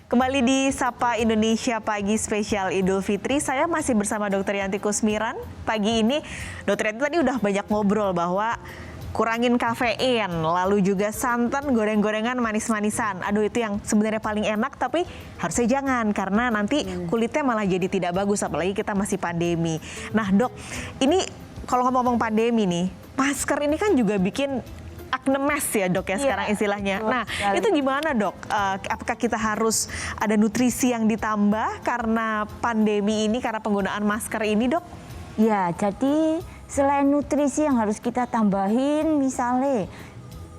Kembali di Sapa Indonesia Pagi Spesial Idul Fitri, saya masih bersama Dr. Yanti Kusmiran. Pagi ini Dr. Yanti tadi udah banyak ngobrol bahwa kurangin kafein, lalu juga santan, goreng-gorengan, manis-manisan. Aduh, itu yang sebenarnya paling enak, tapi harusnya jangan karena nanti kulitnya malah jadi tidak bagus, apalagi kita masih pandemi. Nah dok, ini kalau ngomong pandemi nih, masker ini kan juga bikin acne mask ya dok ya sekarang istilahnya. Nah itu gimana dok? Apakah kita harus ada nutrisi yang ditambah karena pandemi ini, karena penggunaan masker ini dok? Ya, jadi selain nutrisi yang harus kita tambahin, misalnya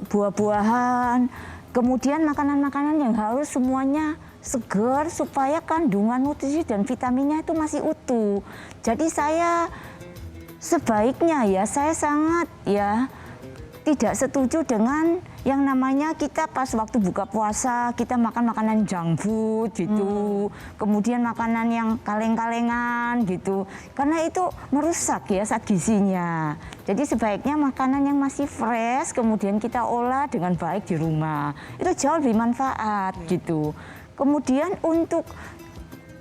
buah-buahan, kemudian makanan-makanan yang harus semuanya segar supaya kandungan nutrisi dan vitaminnya itu masih utuh. Jadi saya sebaiknya ya, saya sangat ya tidak setuju dengan yang namanya kita pas waktu buka puasa kita makan makanan junk food gitu, kemudian makanan yang kaleng-kalengan gitu, karena itu merusak ya zat gizinya. Jadi sebaiknya makanan yang masih fresh kemudian kita olah dengan baik di rumah, itu jauh lebih manfaat gitu. Kemudian untuk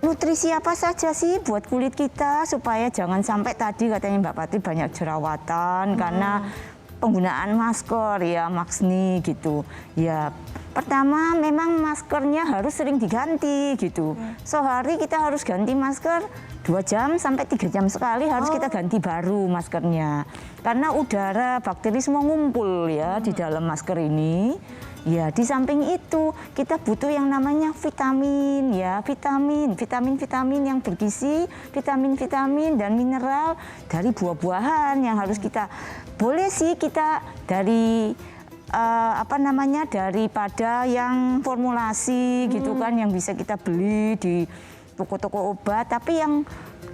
nutrisi apa saja sih buat kulit kita supaya jangan sampai tadi katanya Mbak Patri banyak jerawatan karena penggunaan masker ya, maksni gitu. Ya, pertama memang maskernya harus sering diganti gitu. Sehari kita harus ganti masker 2 jam sampai 3 jam sekali harus kita ganti baru maskernya. Karena udara, bakteri semua ngumpul ya di dalam masker ini. Ya, di samping itu kita butuh yang namanya vitamin ya, vitamin yang bergizi, vitamin dan mineral dari buah-buahan yang harus kita, boleh sih kita dari daripada yang formulasi gitu kan yang bisa kita beli di toko-toko obat, tapi yang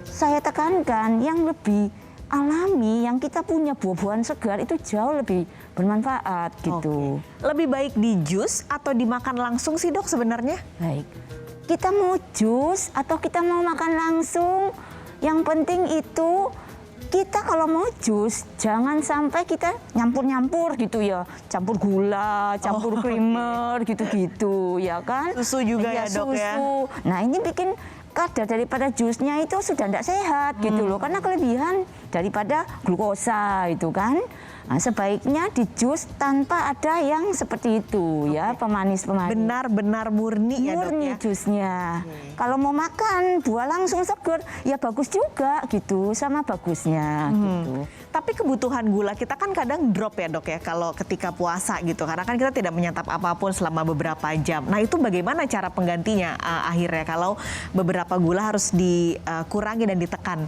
saya tekankan yang lebih alami, yang kita punya buah-buahan segar itu jauh lebih bermanfaat gitu. Lebih baik di jus atau dimakan langsung sih dok sebenarnya? Baik, kita mau jus atau kita mau makan langsung, yang penting itu kita kalau mau jus jangan sampai kita nyampur-nyampur gitu ya, campur gula, campur creamer gitu-gitu ya kan. Susu juga ya dok ya. Nah ini bikin kadar daripada jusnya itu sudah tidak sehat gitu loh, karena kelebihan daripada glukosa itu kan. Nah, sebaiknya di jus tanpa ada yang seperti itu ya, pemanis-pemanis. Benar-benar murni ya dok ya. Jusnya. Kalau mau makan buah langsung segar ya bagus juga gitu, sama bagusnya gitu. Tapi kebutuhan gula kita kan kadang drop ya dok ya kalau ketika puasa gitu, karena kan kita tidak menyantap apapun selama beberapa jam. Nah itu bagaimana cara penggantinya akhirnya kalau beberapa gula harus dikurangi dan ditekan?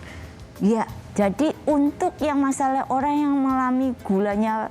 Ya, jadi untuk yang masalah orang yang mengalami gulanya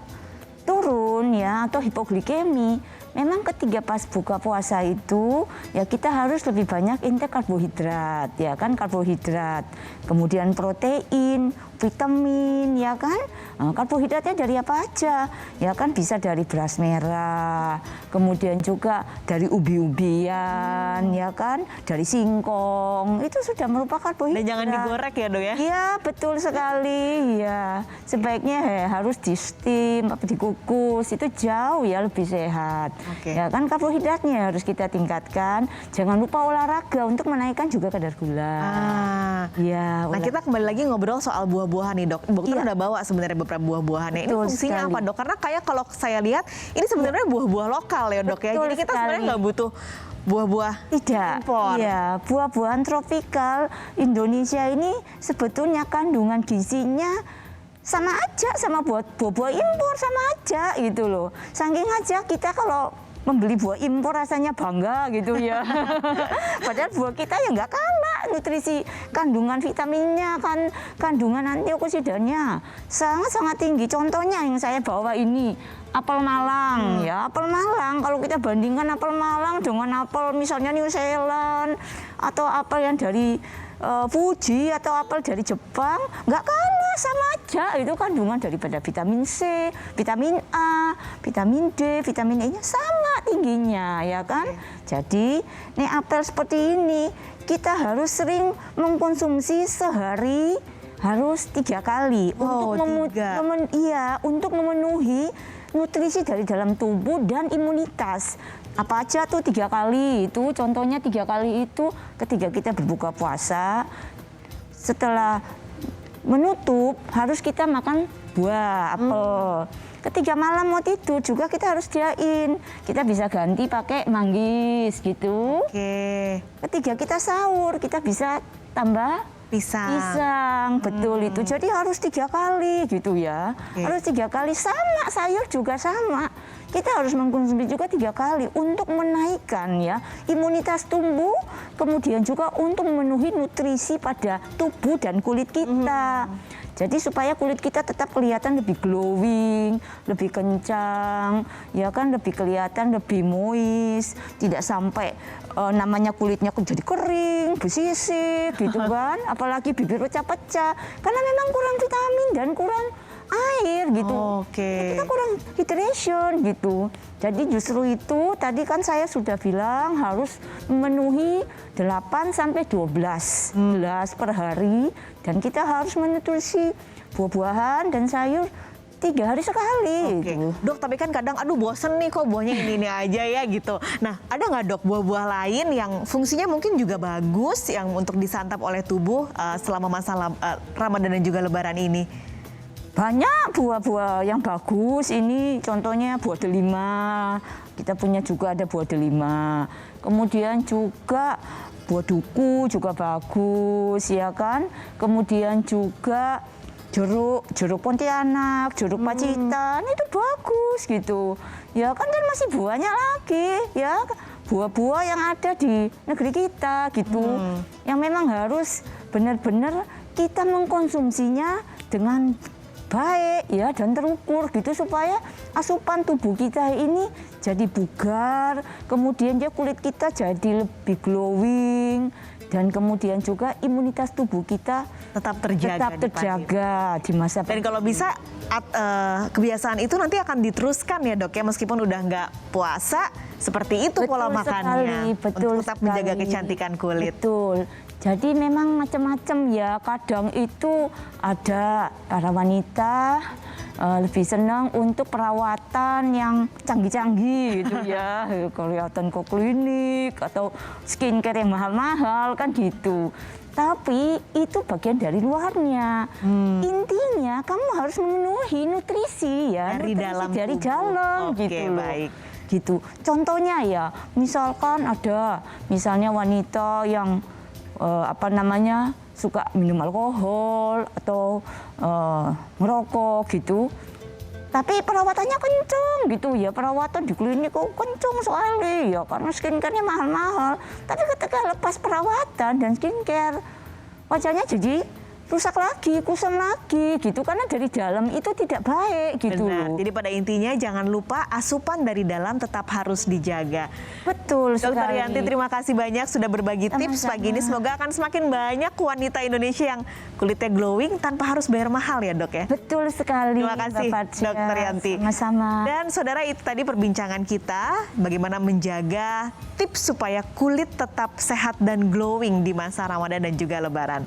turun ya atau hipoglikemi, memang ketika pas buka puasa itu ya kita harus lebih banyak intake karbohidrat ya kan, karbohidrat, kemudian protein, vitamin ya kan. Nah, karbohidratnya dari apa aja ya kan, bisa dari beras merah, kemudian juga dari ubi-ubian ya kan, dari singkong, itu sudah merupakan karbohidrat. Dan jangan digoreng ya dok ya? Iya betul sekali ya, sebaiknya harus di steam, dikukus, itu jauh ya lebih sehat. Ya kan, karbohidratnya harus kita tingkatkan, jangan lupa olahraga untuk menaikkan juga kadar gula. Ya, nah kita kembali lagi ngobrol soal buah-buahan nih dok. Dokter udah bawa sebenarnya beberapa buah-buahannya. Ini fungsinya apa dok? Karena kayak kalau saya lihat ini sebenarnya buah-buah lokal ya dok ya. Jadi kita sebenarnya nggak butuh buah-buah impor. Iya, buah-buahan tropikal Indonesia ini sebetulnya kandungan gizinya sama aja sama buah-buah impor, sama aja gitu loh. Saking aja kita kalau membeli buah impor rasanya bangga gitu ya. Padahal buah kita ya nggak kalah nutrisi, kandungan vitaminnya kan, kandungan antioksidannya sangat-sangat tinggi. Contohnya yang saya bawa ini apel Malang ya, apel Malang kalau kita bandingkan apel Malang dengan apel misalnya New Zealand atau apel yang dari Fuji atau apel dari Jepang, nggak kalah, sama aja itu kandungan daripada vitamin C, vitamin A, vitamin D, vitamin E-nya sama tingginya ya kan. Jadi nih apel seperti ini kita harus sering mengkonsumsi sehari, harus 3 kali untuk memenuhi nutrisi dari dalam tubuh dan imunitas. apa aja tuh 3 kali itu, contohnya 3 kali itu ketika kita berbuka puasa, setelah menutup harus kita makan buah apel. Ketika malam mau tidur juga kita harus diain. Kita bisa ganti pakai manggis gitu. Oke. Ketika kita sahur kita bisa tambah Pisang. betul itu. Jadi harus 3 kali gitu ya. Oke. Harus 3 kali, sama sayur juga sama. Kita harus mengkonsumsi juga 3 kali untuk menaikkan ya imunitas tubuh, kemudian juga untuk memenuhi nutrisi pada tubuh dan kulit kita. Jadi supaya kulit kita tetap kelihatan lebih glowing, lebih kencang, ya kan, lebih kelihatan lebih moist, tidak sampai namanya kulitnya jadi kering, bersisik gitu kan, apalagi bibir pecah-pecah karena memang kurang vitamin dan kurang air gitu. Oke. Kita kurang hydration gitu. Jadi justru itu tadi kan saya sudah bilang harus memenuhi 8 sampai 12 gelas per hari dan kita harus menutrisi buah-buahan dan sayur 3 hari sekali. Oke. Gitu. Dok, tapi kan kadang aduh bosen nih kok buahnya ini aja ya gitu. Nah, ada nggak dok buah-buah lain yang fungsinya mungkin juga bagus yang untuk disantap oleh tubuh selama masa Ramadan dan juga Lebaran ini? Banyak buah-buah yang bagus, ini contohnya buah delima, kita punya juga ada buah delima. Kemudian juga buah duku juga bagus ya kan. Kemudian juga jeruk Pontianak, jeruk Pacitan itu bagus gitu. Ya kan dan masih banyak lagi ya buah-buah yang ada di negeri kita gitu. Yang memang harus benar-benar kita mengkonsumsinya dengan baik ya dan terukur gitu supaya asupan tubuh kita ini jadi bugar, kemudian dia kulit kita jadi lebih glowing dan kemudian juga imunitas tubuh kita Tetap terjaga. di masa Dan kalau bisa kebiasaan itu nanti akan diteruskan ya dok ya, meskipun udah nggak puasa, seperti itu pola makannya untuk tetap menjaga kecantikan kulit. Betul. Jadi memang macam-macam ya, kadang itu ada para wanita lebih senang untuk perawatan yang canggih-canggih gitu ya, kelihatan ke klinik atau skincare yang mahal-mahal kan gitu. Tapi itu bagian dari luarnya. Intinya kamu harus memenuhi nutrisi ya, Dari dalam dari tubuh. dalam Oke, gitu loh. baik. Gitu. Contohnya ya, misalkan ada misalnya wanita yang suka minum alkohol atau merokok gitu. Tapi perawatannya kenceng gitu ya, perawatan di klinik kok kenceng sekali ya karena skincare-nya mahal-mahal. Tapi ketika lepas perawatan dan skincare, wajahnya jadi rusak lagi, kusam lagi gitu karena dari dalam itu tidak baik gitu Benar. loh. Jadi pada intinya jangan lupa asupan dari dalam tetap harus dijaga. Betul sekali. Dokter Yanti, terima kasih banyak sudah berbagi tips Sama-sama. pagi ini. Semoga akan semakin banyak wanita Indonesia yang kulitnya glowing tanpa harus bayar mahal ya dok ya. Betul sekali. Terima kasih Bapak Cia. Dokter Yanti. Sama-sama. Dan saudara, itu tadi perbincangan kita bagaimana menjaga tips supaya kulit tetap sehat dan glowing di masa Ramadan dan juga Lebaran.